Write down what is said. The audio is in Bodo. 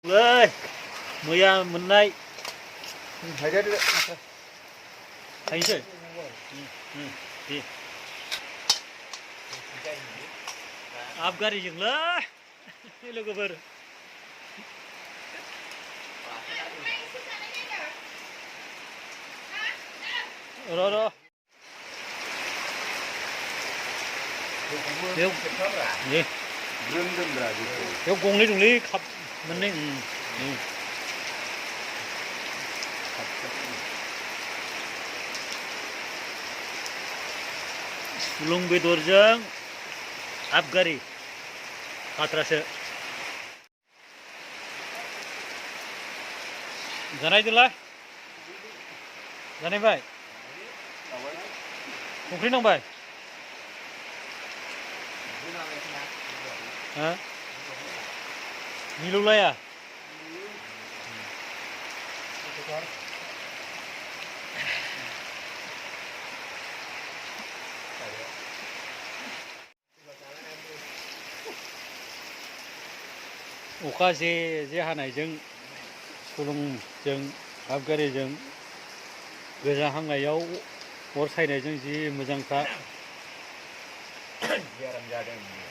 ơi मैया मोननाय थाइसै दे आबगारिजोंलै लोगोफोर र' बेयाव गंनै दंलै काप मोननै सुलुं बेदरजों आबगारि खाथ्रासो जानायदोलाय जानायबाय संख्रि नांबाय हा मिलौलाया अखा जे हानायजों सुलुंजों आबगारिजों गोजाहांनायाव अर सायनायजों जि मोजांखा बेराम जादों